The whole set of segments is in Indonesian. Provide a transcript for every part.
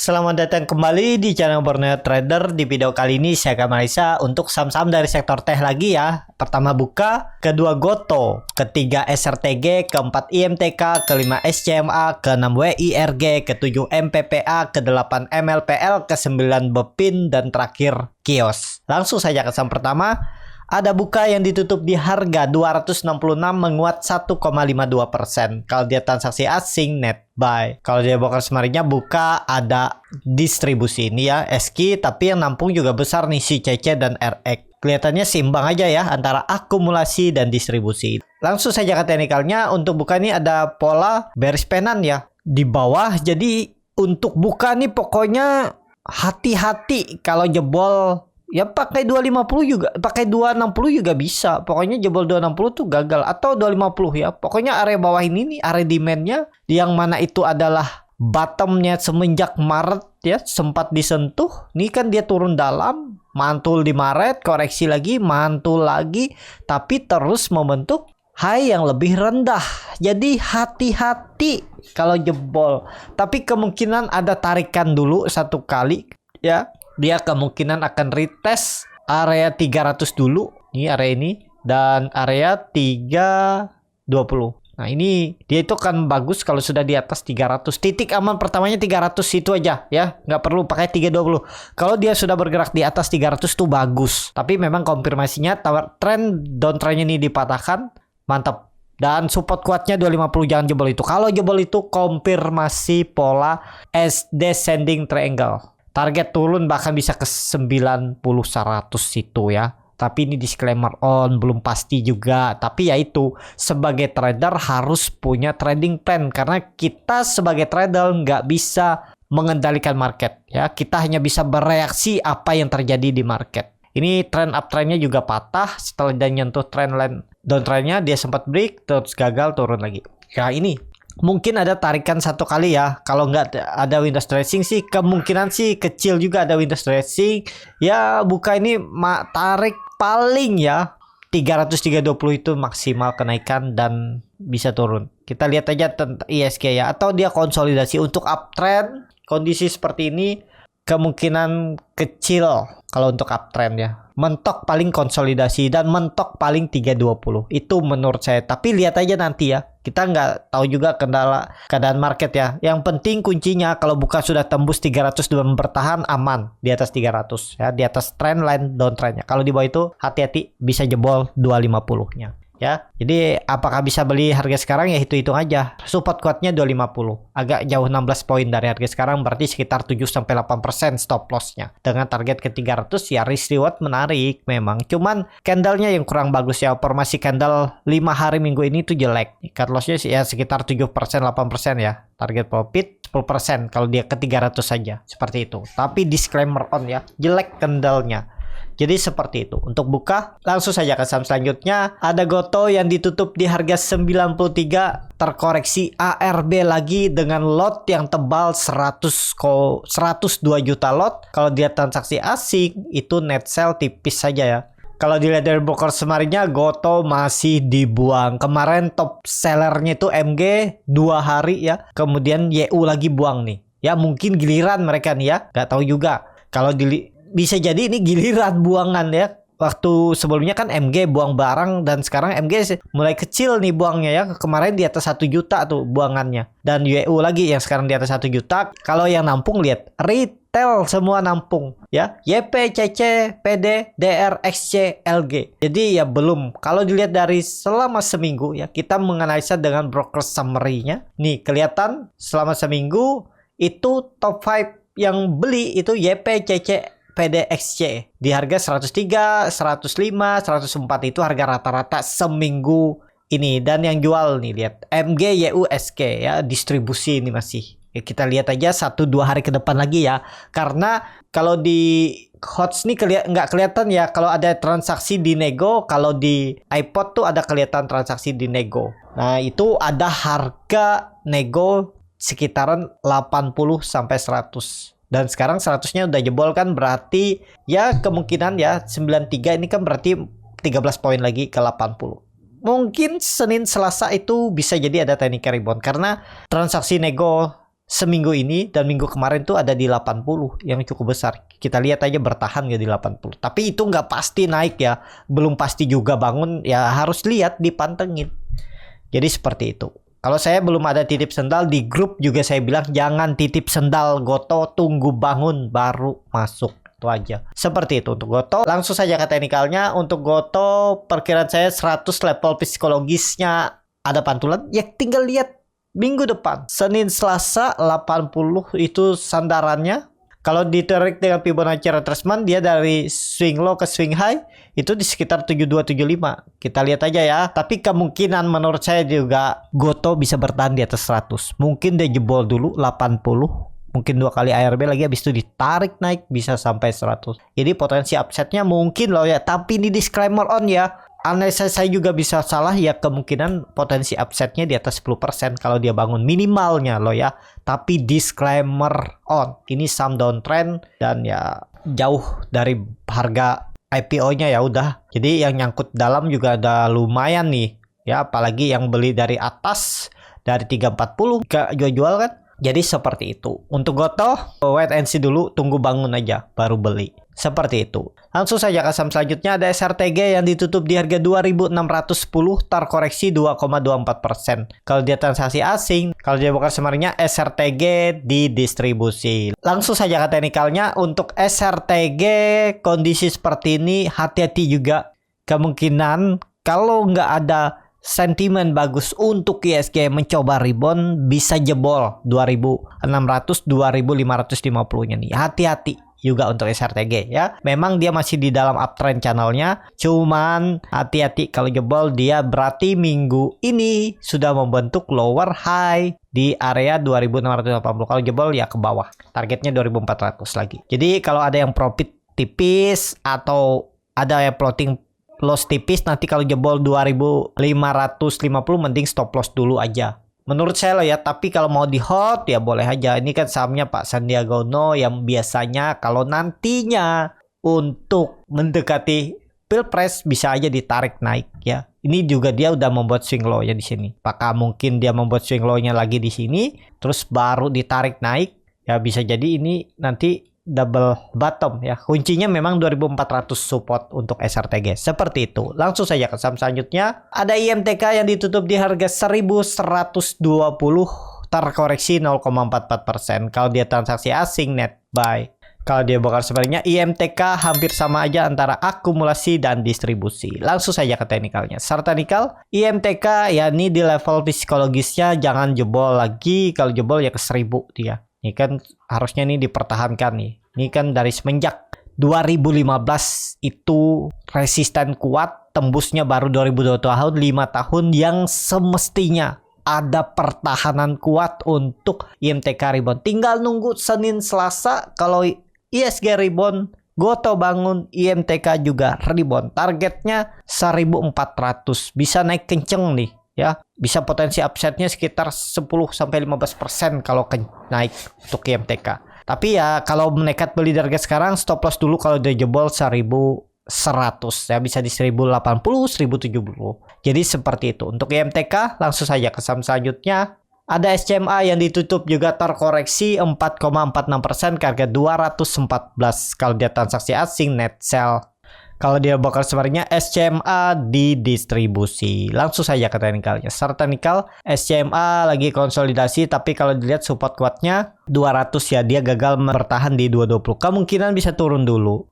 Selamat datang kembali di channel Borneo Trader. Di video kali ini saya akan analisa untuk saham-saham dari sektor teh lagi ya. Pertama Buka, kedua Goto, ketiga SRTG, keempat IMTK, kelima SCMA, keenam WIRG, ketujuh MPPA, kedelapan MLPL, kesembilan Bepin, dan terakhir Kios. Langsung saja ke saham pertama. Ada Buka yang ditutup di harga 266 menguat 1,52%. Kalau dia transaksi asing net buy. Kalau dia broker semarinya Buka ada distribusi ini ya SQ, tapi yang nampung juga besar nih si CC dan RX. Kelihatannya seimbang aja ya antara akumulasi dan distribusi. Langsung saja ke teknikalnya. Untuk Buka ini ada pola bearish penan ya di bawah. Jadi untuk Buka nih pokoknya hati-hati kalau jebol. Ya pakai 250 juga, pakai 260 juga bisa. Pokoknya jebol 260 tuh gagal atau 250 ya. Pokoknya area bawah ini nih area demandnya yang mana itu adalah bottomnya semenjak Maret ya, sempat disentuh. Nih kan dia turun dalam, mantul di Maret, koreksi lagi, mantul lagi, tapi terus membentuk high yang lebih rendah. Jadi hati-hati kalau jebol. Tapi kemungkinan ada tarikan dulu satu kali ya. Dia kemungkinan akan retest area 300 dulu. Ini area ini. Dan area 320. Nah ini dia itu kan bagus kalau sudah di atas 300. Titik aman pertamanya 300 itu aja ya. Nggak perlu pakai 320. Kalau dia sudah bergerak di atas 300 tuh bagus. Tapi memang konfirmasinya tren downtrendnya ini dipatahkan. Mantap. Dan support kuatnya 250, jangan jebol itu. Kalau jebol itu konfirmasi pola descending triangle. Target turun bahkan bisa ke 90-100 itu ya. Tapi ini disclaimer on, belum pasti juga. Tapi ya itu, sebagai trader harus punya trading plan. Karena kita sebagai trader nggak bisa mengendalikan market ya. Kita hanya bisa bereaksi apa yang terjadi di market. Ini trend uptrendnya juga patah. Setelah dia nyentuh trendline downtrendnya, dia sempat break, terus gagal turun lagi. Ya ini mungkin ada tarikan satu kali ya. Kalau nggak ada Windows dressing sih kemungkinan sih kecil juga ada Windows dressing. Ya Buka ini tarik paling ya 300-320 itu maksimal kenaikan dan bisa turun. Kita lihat aja tentang ISG ya. Atau dia konsolidasi untuk uptrend. Kondisi seperti ini kemungkinan kecil kalau untuk uptrend ya. Mentok paling konsolidasi dan mentok paling 320. Itu menurut saya. Tapi lihat aja nanti ya. Kita nggak tahu juga keadaan market ya. Yang penting kuncinya kalau Buka sudah tembus 300 dan bertahan aman di atas 300 ya, di atas trendline downtrendnya. Kalau di bawah itu hati-hati bisa jebol 250-nya. Ya, jadi apakah bisa beli harga sekarang ya hitung aja. Support kuatnya 250. Agak jauh 16 poin dari harga sekarang, berarti sekitar 7-8% stop lossnya. Dengan target ke 300 ya risk reward menarik memang. Cuman candlenya yang kurang bagus ya. Formasi candle 5 hari minggu ini tuh jelek. Cut lossnya ya sekitar 7-8% ya. Target profit 10% kalau dia ke 300 saja. Seperti itu. Tapi disclaimer on ya. Jelek candlenya. Jadi seperti itu. Untuk Buka, langsung saja ke saham selanjutnya. Ada Goto yang ditutup di harga 93, terkoreksi ARB lagi dengan lot yang tebal 102 juta lot. Kalau dia transaksi asing, itu net sell tipis saja ya. Kalau dilihat dari broker semarinya, Goto masih dibuang. Kemarin top sellernya itu MG 2 hari ya. Kemudian YU lagi buang nih. Ya mungkin giliran mereka nih ya. Gak tahu juga. Kalau bisa jadi ini giliran buangan ya. Waktu sebelumnya kan MG buang barang dan sekarang MG mulai kecil nih buangnya ya. Kemarin di atas 1 juta tuh buangannya. Dan UEU lagi yang sekarang di atas 1 juta. Kalau yang nampung lihat retail semua nampung ya. YP, CC, PD, DR, XC, LG. Jadi ya belum. Kalau dilihat dari selama seminggu ya, kita menganalisa dengan broker summary-nya. Nih kelihatan selama seminggu itu top 5 yang beli itu YP, CC, PDXC di harga 103, 105, 104 itu harga rata-rata seminggu ini. Dan yang jual nih lihat MG, YU, SK ya, distribusi ini masih. Ya, kita lihat aja 1-2 hari ke depan lagi ya. Karena kalau di HOTS nih nggak kelihatan ya kalau ada transaksi di nego. Kalau di iPod tuh ada kelihatan transaksi di nego. Nah, itu ada harga nego sekitaran 80 sampai 100. Dan sekarang 100-nya udah jebol kan, berarti ya kemungkinan ya 93 ini kan berarti 13 poin lagi ke 80. Mungkin Senin Selasa itu bisa jadi ada teknik rebound karena transaksi nego seminggu ini dan minggu kemarin tuh ada di 80 yang cukup besar. Kita lihat aja bertahan gak di 80. Tapi itu nggak pasti naik ya. Belum pasti juga bangun ya, harus lihat dipantengin. Jadi seperti itu. Kalau saya belum ada titip sendal, di grup juga saya bilang jangan titip sendal Goto, tunggu bangun baru masuk. Itu aja. Seperti itu untuk Goto. Langsung saja ke teknikalnya. Untuk Goto perkiraan saya 100 level psikologisnya ada pantulan. Ya tinggal lihat minggu depan, Senin Selasa 80 itu sandarannya. Kalau ditarik dengan Fibonacci retracement, dia dari swing low ke swing high itu di sekitar 7275. Kita lihat aja ya. Tapi kemungkinan menurut saya juga Goto bisa bertahan di atas 100. Mungkin dia jebol dulu 80. Mungkin 2 kali ARB lagi, habis itu ditarik naik bisa sampai 100. Jadi potensi upsetnya mungkin loh ya. Tapi ini disclaimer on ya. Analisa saya juga bisa salah ya, kemungkinan potensi upsetnya di atas 10% kalau dia bangun minimalnya loh ya. Tapi disclaimer on, ini saham downtrend dan ya jauh dari harga IPO-nya ya udah. Jadi yang nyangkut dalam juga ada lumayan nih ya, apalagi yang beli dari atas dari 340 ke jual-jual kan. Jadi seperti itu. Untuk Goto, wait and see dulu, tunggu bangun aja baru beli. Seperti itu. Langsung saja ke saham selanjutnya, ada SRTG yang ditutup di harga 2.610, terkoreksi 2,24%. Kalau dia transaksi asing, kalau dia bukan sebenarnya SRTG di distribusi. Langsung saja ke teknikalnya, untuk SRTG kondisi seperti ini hati-hati juga. Kemungkinan kalau nggak ada sentimen bagus untuk ISG mencoba rebound, bisa jebol 2.600, 2.550-nya nih. Hati-hati juga untuk SRTG ya. Memang dia masih di dalam uptrend channelnya, cuman hati-hati kalau jebol dia berarti minggu ini sudah membentuk lower high di area 2680. Kalau jebol ya ke bawah. Targetnya 2400 lagi. Jadi kalau ada yang profit tipis atau ada yang floating loss tipis, nanti kalau jebol 2550 mending stop loss dulu aja. Menurut saya loh ya, tapi kalau mau di hold ya boleh aja. Ini kan sahamnya Pak Sandiaga Uno yang biasanya kalau nantinya untuk mendekati Pilpres bisa aja ditarik naik ya. Ini juga dia udah membuat swing low-nya di sini. Apakah mungkin dia membuat swing low-nya lagi di sini terus baru ditarik naik? Ya bisa jadi ini nanti double bottom ya. Kuncinya memang 2400 support untuk SRTG. Seperti itu. Langsung saja ke saham selanjutnya. Ada IMTK yang ditutup di harga 1120, terkoreksi 0,44%. Kalau dia transaksi asing net buy. Kalau dia bukan sebenarnya IMTK hampir sama aja antara akumulasi dan distribusi. Langsung saja ke teknikalnya. Secara teknikal, IMTK ya ini di level psikologisnya jangan jebol lagi. Kalau jebol ya ke 1000 dia. Ini kan harusnya nih dipertahankan nih. Ini kan dari semenjak 2015 itu resisten kuat, tembusnya baru 2020 tahun, 5 tahun yang semestinya ada pertahanan kuat untuk IMTK rebound. Tinggal nunggu Senin Selasa, kalau ISG rebound, Goto bangun, IMTK juga rebound. Targetnya 1400, bisa naik kenceng nih. Ya, bisa potensi upsetnya sekitar 10-15% kalau naik untuk IMTK. Tapi ya kalau menekat beli dari harga sekarang, stop loss dulu kalau udah jebol 1100 ya, bisa di 1080, 1070. Jadi seperti itu. Untuk IMTK langsung saja ke saham selanjutnya. Ada SCMA yang ditutup juga terkoreksi 4,46% ke harga 214 kalau dia transaksi asing net sell. Kalau dia bakal sebenarnya SCMA di distribusi. Langsung saja ke teknikalnya. Secara teknikal SCMA lagi konsolidasi, tapi kalau dilihat support kuatnya 200 ya, dia gagal bertahan di 220. Kemungkinan bisa turun dulu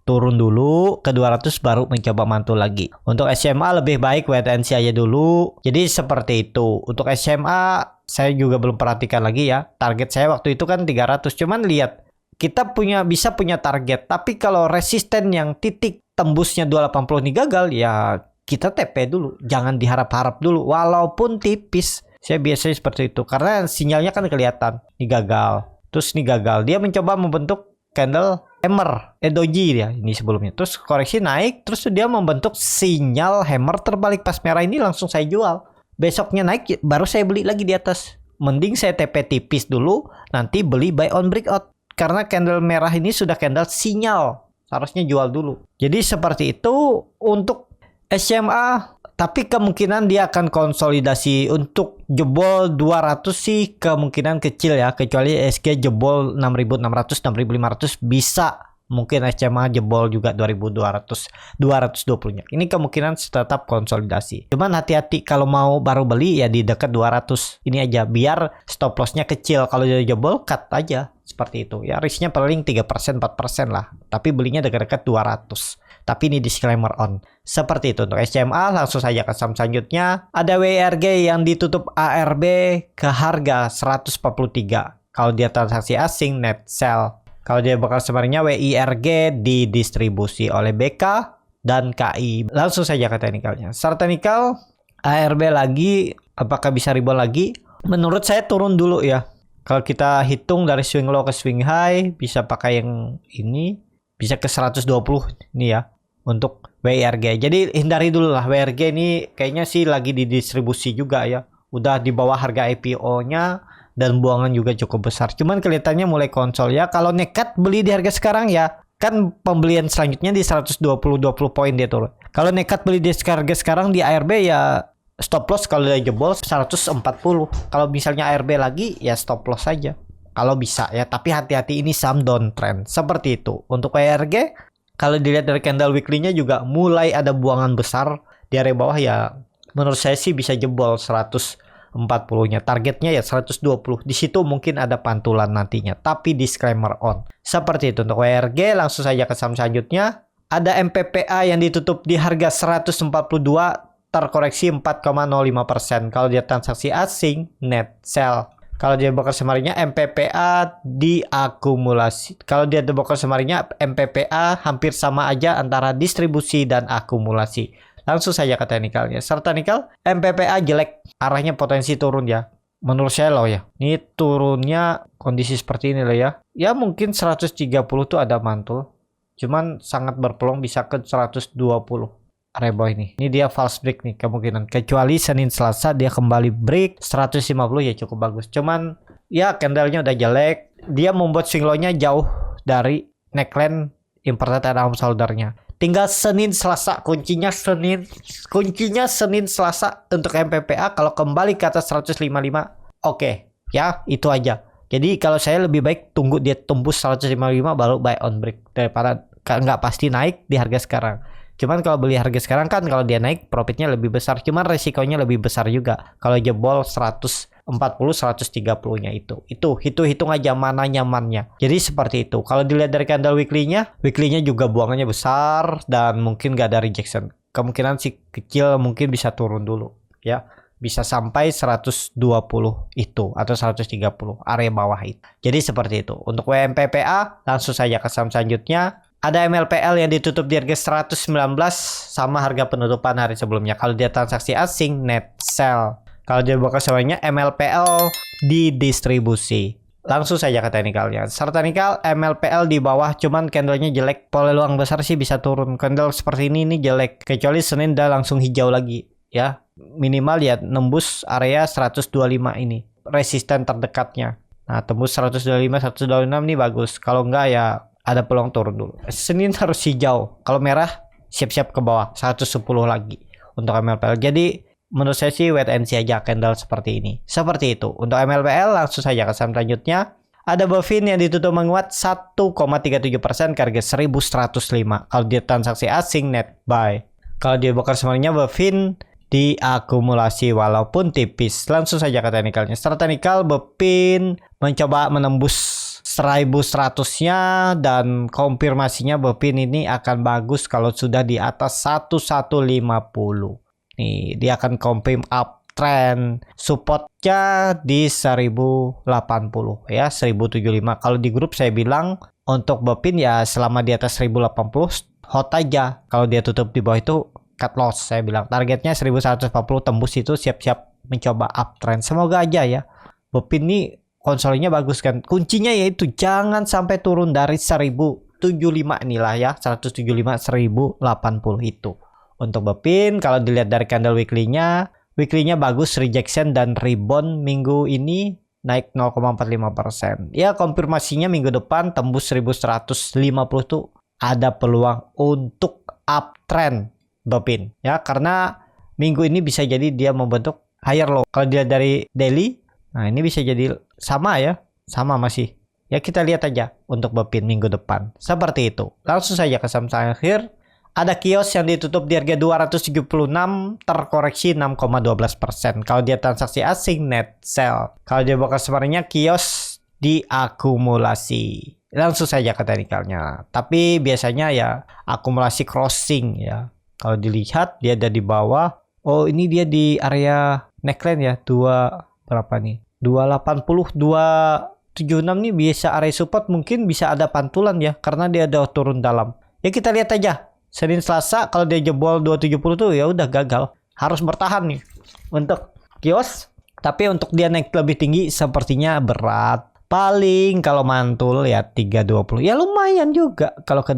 ke 200 baru mencoba mantul lagi. Untuk SCMA lebih baik wait and see aja dulu. Jadi seperti itu. Untuk SCMA saya juga belum perhatikan lagi ya. Target saya waktu itu kan 300. Cuman lihat kita bisa punya target, tapi kalau resisten yang titik tembusnya 280 ini gagal ya kita TP dulu, jangan diharap-harap dulu walaupun tipis. Saya biasanya seperti itu karena sinyalnya kan kelihatan ini gagal, terus ini gagal, dia mencoba membentuk candle hammer doji dia ini sebelumnya, terus koreksi naik, terus dia membentuk sinyal hammer terbalik pas merah, ini langsung saya jual. Besoknya naik baru saya beli lagi di atas. Mending saya TP tipis dulu, nanti beli buy on breakout. Karena candle merah ini sudah candle sinyal, harusnya jual dulu. Jadi seperti itu. Untuk SCMA Tapi kemungkinan dia akan konsolidasi. Untuk jebol 200 sih kemungkinan kecil ya, kecuali SG jebol 6.600 6.500 bisa. Mungkin SMA jebol juga 2.200 220-nya. Ini kemungkinan tetap konsolidasi. Cuman hati-hati kalau mau baru beli ya di dekat 200. Ini aja biar stop loss-nya kecil. Kalau dia jebol cut aja seperti itu. Ya risknya paling 3% 4% lah. Tapi belinya dekat-dekat 200. Tapi ini disclaimer on. Seperti itu untuk SMA. Langsung saja ke saham selanjutnya. Ada WIRG yang ditutup ARB ke harga 143. Kalau dia transaksi asing net sell. Kalau dia bakal sebenarnya WIRG didistribusi oleh BK dan KI. Langsung saja ke teknikalnya. Secara teknikal ARB lagi, apakah bisa rebound lagi? Menurut saya turun dulu ya. Kalau kita hitung dari swing low ke swing high, bisa pakai yang ini, bisa ke 120 ini ya untuk WIRG. Jadi hindari dulu lah, WIRG ini kayaknya sih lagi didistribusi juga ya. Udah di bawah harga IPO-nya dan buangan juga cukup besar. Cuman kelihatannya mulai konsol ya. Kalau nekat beli di harga sekarang ya, kan pembelian selanjutnya di 120 poin dia turun. Kalau nekat beli di harga sekarang di ARB ya stop loss kalau dia jebol 140. Kalau misalnya ARB lagi ya stop loss saja. Kalau bisa ya, tapi hati-hati ini saham downtrend. Seperti itu. Untuk ARG kalau dilihat dari candle weekly-nya juga mulai ada buangan besar di area bawah ya. Menurut saya sih bisa jebol 140-nya. Targetnya ya 120. Di situ mungkin ada pantulan nantinya. Tapi disclaimer on. Seperti itu untuk WRG. Langsung saja ke saham selanjutnya. Ada MPPA yang ditutup di harga 142. Terkoreksi 4,05%. Kalau dia transaksi asing, net sell. Kalau dia bokar semarinya MPPA diakumulasi. Kalau dia bokar semarinya MPPA hampir sama aja antara distribusi dan akumulasi. Langsung saja ke teknikalnya. Secara teknikal, MPPA jelek. Arahnya potensi turun ya. Menurut saya loh ya. Ini turunnya kondisi seperti ini loh ya. Ya mungkin 130 tuh ada mantul. Cuman sangat berpeluang bisa ke 120. Area bawah ini. Ini dia false break nih kemungkinan. Kecuali Senin Selasa dia kembali break 150 ya cukup bagus. Cuman ya candlenya udah jelek. Dia membuat swing low-nya jauh dari neckline inverted and arm shoulder-nya. Tinggal Senin Selasa, kuncinya Senin Selasa untuk MPPA. Kalau kembali ke atas 155, oke. Ya, itu aja. Jadi kalau saya lebih baik tunggu dia tembus 155 baru buy on break daripada nggak pasti naik di harga sekarang. Cuman kalau beli harga sekarang kan kalau dia naik profitnya lebih besar. Cuman resikonya lebih besar juga. Kalau jebol 140 130-nya itu hitung aja mana nyamannya. Jadi seperti itu. Kalau dilihat dari candle weekly-nya juga buangannya besar dan mungkin gak ada rejection. Kemungkinan sih kecil, mungkin bisa turun dulu ya. Bisa sampai 120 itu atau 130 area bawah itu. Jadi seperti itu. Untuk WMPPA langsung saja ke saham selanjutnya. Ada MLPL yang ditutup di harga 119 sama harga penutupan hari sebelumnya. Kalau dia transaksi asing net sell. Kalau dia buka semuanya MLPL didistribusi. Langsung saja ke teknikalnya. Secara teknikal MLPL di bawah cuman candlenya jelek. Peluang besar sih bisa turun. Candle seperti ini jelek. Kecuali Senin udah langsung hijau lagi ya. Minimal ya nembus area 125 ini. Resisten terdekatnya. Nah tembus 125 126 nih bagus. Kalau enggak ya ada peluang turun dulu. Senin harus hijau. Kalau merah siap-siap ke bawah 110 lagi untuk MLPL. Jadi menurut saya sih wait and see aja candle seperti ini. Seperti itu. Untuk MLPL langsung saja ke saham selanjutnya. Ada Bovin yang ditutup menguat 1,37% ke harga 1105. Kalau dia transaksi asing net buy. Kalau dia bokar semuanya Bovin diakumulasi walaupun tipis. Langsung saja ke teknikalnya. Secara teknikal Bovin mencoba menembus 1100-nya dan konfirmasinya Bovin ini akan bagus kalau sudah di atas 1150. Nih, dia akan confirm uptrend. Supportnya di 1080 ya, 1075. Kalau di grup saya bilang untuk Bovin ya selama di atas 1080 hot aja. Kalau dia tutup di bawah itu cut loss saya bilang. Targetnya 1140 tembus itu siap-siap mencoba uptrend. Semoga aja ya. Bovin ini konsolnya bagus kan. Kuncinya yaitu jangan sampai turun dari 1075 inilah ya. 175 1080 itu. Untuk Bovin kalau dilihat dari candle weekly-nya bagus rejection dan rebound minggu ini naik 0,45%. Ya konfirmasinya minggu depan tembus 1150 tuh ada peluang untuk uptrend Bovin ya karena minggu ini bisa jadi dia membentuk higher low. Kalau dia dari daily, nah ini bisa jadi sama ya, sama masih. Ya kita lihat aja untuk Bepin minggu depan. Seperti itu. Langsung saja ke saham terakhir. Ada kios yang ditutup di harga 276 terkoreksi 6,12%. Kalau dia transaksi asing net sell. Kalau dia buka customer-nya kios diakumulasi. Langsung saja ke teknikalnya. Tapi biasanya ya akumulasi crossing ya. Kalau dilihat dia ada di bawah. Oh ini dia di area neckline ya. Berapa nih? 280, 276 nih biasa area support, mungkin bisa ada pantulan ya. Karena dia ada turun dalam. Ya kita lihat aja. Senin Selasa kalau dia jebol 270 tuh ya udah gagal. Harus bertahan nih untuk kios. Tapi untuk dia naik lebih tinggi sepertinya berat. Paling kalau mantul ya 320. Ya lumayan juga kalau ke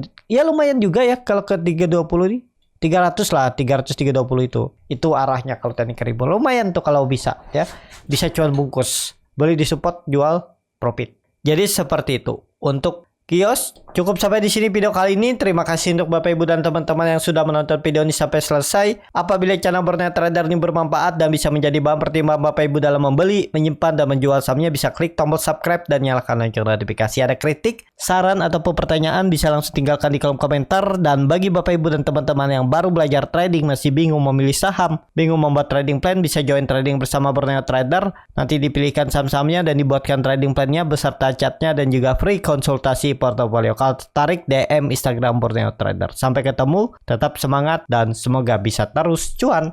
kalau ke 320 nih. 300 lah, 320 itu. Itu arahnya kalau teknik rebound. Lumayan tuh kalau bisa ya. Bisa cuan bungkus. Beli di support, jual profit. Jadi seperti itu untuk kios. Cukup sampai di sini video kali ini. Terima kasih untuk Bapak Ibu dan teman-teman yang sudah menonton video ini sampai selesai. Apabila channel Borneo Trader ini bermanfaat dan bisa menjadi bahan pertimbangan Bapak Ibu dalam membeli, menyimpan dan menjual sahamnya, bisa klik tombol subscribe dan nyalakan lonceng notifikasi. Ada kritik, saran ataupun pertanyaan bisa langsung tinggalkan di kolom komentar. Dan bagi Bapak Ibu dan teman-teman yang baru belajar trading, masih bingung memilih saham, bingung membuat trading plan, bisa join trading bersama Borneo Trader. Nanti dipilihkan saham-sahamnya dan dibuatkan trading plannya beserta chatnya dan juga free konsultasi portofolio. Kalau tertarik DM Instagram Borneo Trader. Sampai ketemu, tetap semangat dan semoga bisa terus cuan.